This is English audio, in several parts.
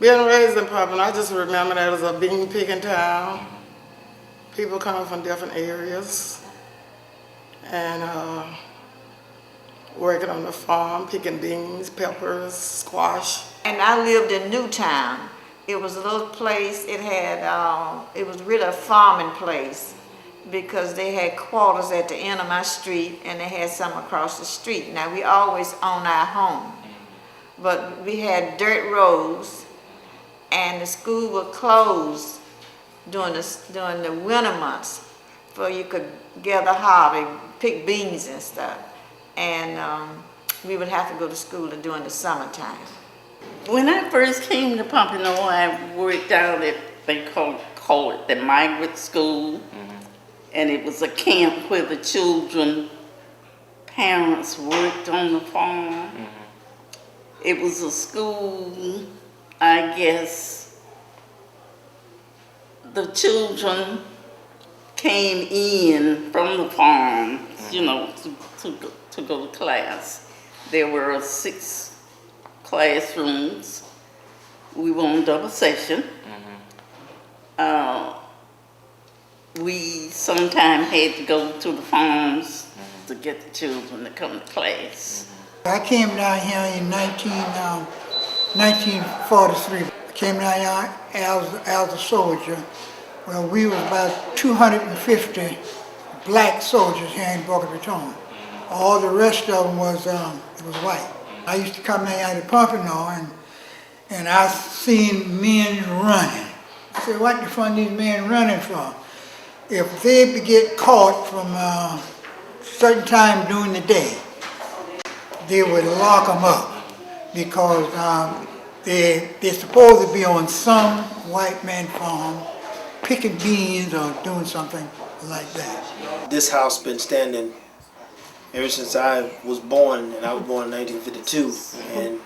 Being raised in Pompano, I just remember that it was a bean picking town. People coming from different areas and working on the farm, picking beans, peppers, squash. And I lived in Newtown. It was a little place, it was really a farming place because they had quarters at the end of my street and they had some across the street. Now we always owned our home, but we had dirt roads and the school would close during the winter months so you could gather hobby, pick beans and stuff. And we would have to go to school during the summertime. When I first came to Pompano, I worked out at, they call it the migrant school. And it was a camp where the children, parents worked on the farm. It was a school, I guess, the children came in from the farm, you know, to go to class. There were 6 classrooms. We were on double session. We sometimes had to go to the farms to get the children to come to class. I came down here in 1943. I came down here as a soldier. Well, we was about 250 black soldiers here in Boca Raton. All the rest of them was white. I used to come down here to Pompano and I seen men running. I said, what the fun these men running for? If they get caught from a certain time during the day, they would lock them up because they're supposed to be on some white man farm picking beans or doing something like that. This house been standing ever since I was born, and I was born in 1952, and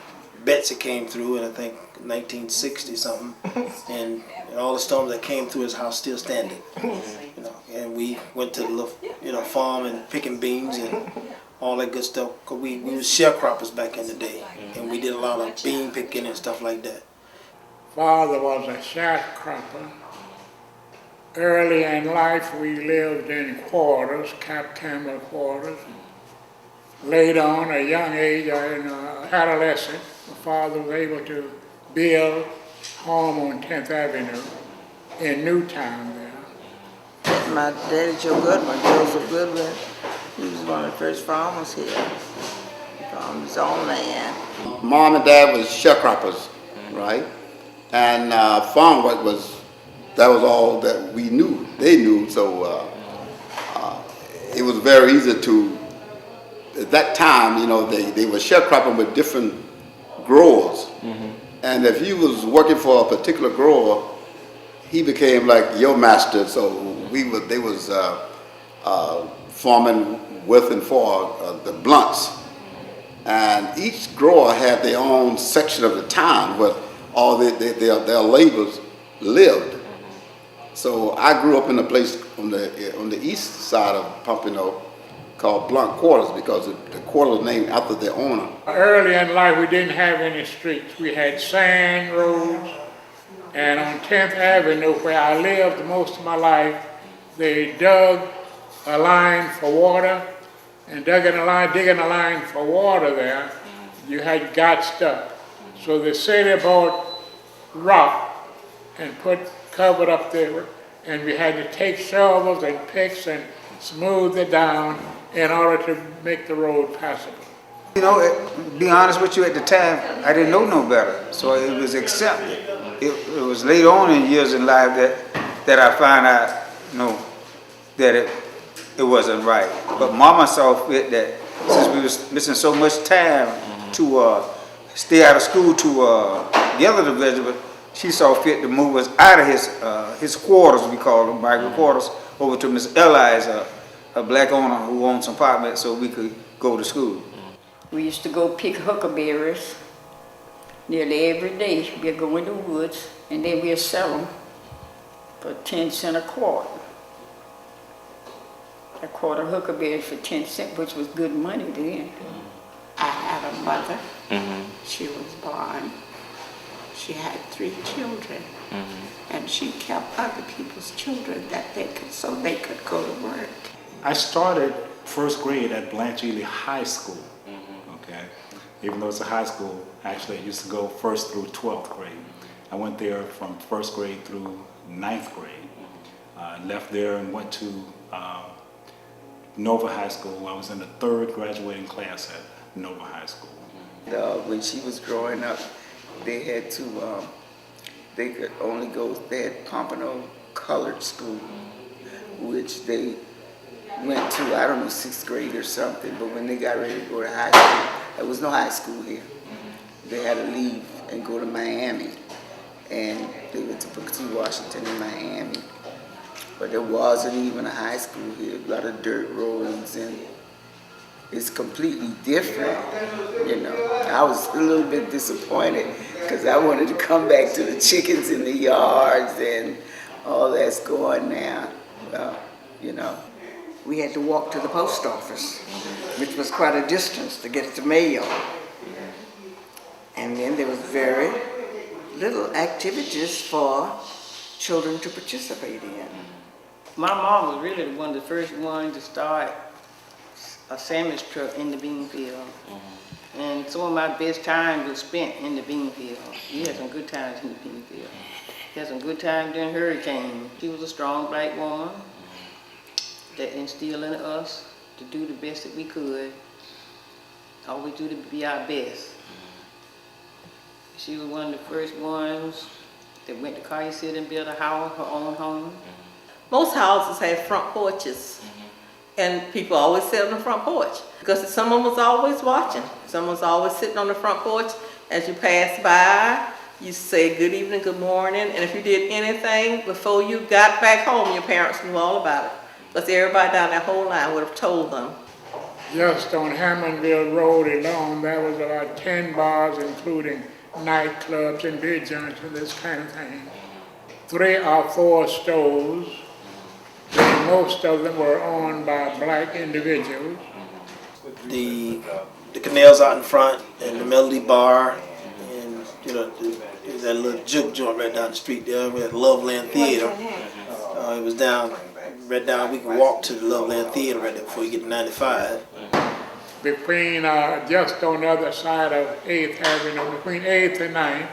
Betsy came through in I think 1960 something, and all the storms that came through his house still standing. You know, and we went to the little, farm and picking beans and all that good stuff. Cause we was sharecroppers back in the day, and we did a lot of bean picking and stuff like that. Father was a sharecropper. Early in life, we lived in quarters, Cap Campbell quarters. Later on, at a young age, in adolescent, my father was able to build a home on 10th Avenue in Newtown there. My daddy, Joseph Goodwin, he was one of the first farmers here. He farmed his own land. Mom and Dad was sharecroppers, right? And farm work that was all that we knew, they knew, so it was very easy to, at that time, they were sharecropping with different growers. And if you was working for a particular grower, he became like your master, so they was farming with and for the blunts. And each grower had their own section of the town where all their laborers lived. So I grew up in a place on the east side of Pompano called Blunt Quarters because the quarter was named after their owner. Early in life, we didn't have any streets. We had sand roads, and on 10th Avenue, where I lived most of my life, they dug a line for water, and digging a line for water there, you had got stuck. So the city bought rock and covered up there, and we had to take shovels and picks and smooth it down in order to make the road passable. To be honest with you, at the time, I didn't know no better, so it was accepted. It was later on in years in life that I found out, that it wasn't right. But Mama saw fit that since we was missing so much time to stay out of school to the other division, she saw fit to move us out of his quarters, we call them migrant quarters, over to Miss Eli's, a black owner who owned some apartments, so we could go to school. We used to go pick huckleberries nearly every day. We'd go in the woods and then we'd sell them for 10 cents a quart. A quart of huckleberries for 10 cents, which was good money then. I had a mother. She was blind. She had 3 children, and she kept other people's children so they could go to work. I started first grade at Blanche Ely High School. Okay, even though it's a high school, actually I used to go first through 12th grade. I went there from first grade through 9th grade. Left there and went to Nova High School. I was in the 3rd graduating class at Nova High School. When she was growing up, they had to, they could only go, they had Pompano Colored School, which they went to, I don't know, 6th grade or something, but when they got ready to go to high school, there was no high school here. They had to leave and go to Miami, and they went to Booker T. Washington in Miami. But there wasn't even a high school here, a lot of dirt roads, and it's completely different, you know. I was a little bit disappointed because I wanted to come back to the chickens in the yards and all that's going now. Well, you know. We had to walk to the post office, which was quite a distance to get the mail. And then there was very little activities for children to participate in. My mom was really one of the first ones to start a sandwich truck in the bean field. And some of my best time was spent in the bean field. We had some good times in the bean field. We had some good times during hurricane. She was a strong black woman that instilled in us to do the best that we could. Always do to be our best. She was one of the first ones that went to Collier City and built a house, her own home. Most houses had front porches, and people always sat on the front porch because someone was always watching. Someone was always sitting on the front porch. As you passed by, you say good evening, good morning, and if you did anything before you got back home, your parents knew all about it because everybody down that whole line would have told them. Just on Hammondville Road alone, there was about 10 bars, including nightclubs and beer joints and this kind of thing. 3 or 4 stores, and most of them were owned by black individuals. The canals out in front and the Melody Bar, and you know, there's that little juke joint right down the street there. We had Loveland Theater. It was right down. We could walk to the Loveland Theater right there before you get to 95. Between just on the other side of 8th Avenue, between 8th and 9th,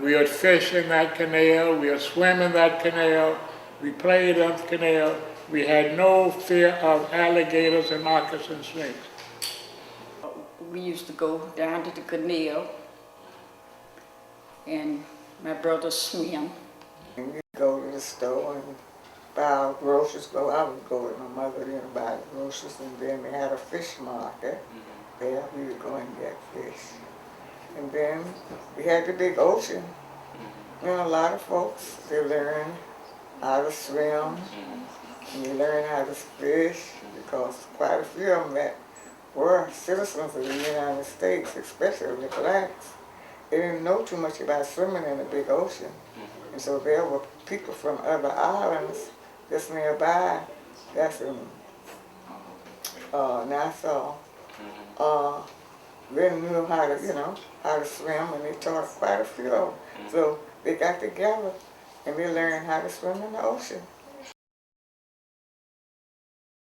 we would fish in that canal, we would swim in that canal, we played in the canal. We had no fear of alligators and moccasin snakes. We used to go down to the canal and my brother swim. And we'd go to the store and buy our groceries. I would go with my mother in and buy the groceries, and then they had a fish market. There we would go and get fish. And then we had the big ocean. You know, a lot of folks, they learn how to swim, and they learn how to fish, because quite a few of them that were citizens of the United States, especially the blacks, they didn't know too much about swimming in the big ocean. And so there were people from other islands just nearby, that's in Nassau, they knew how to, how to swim, and they taught quite a few of them. So they got together and they learned how to swim in the ocean.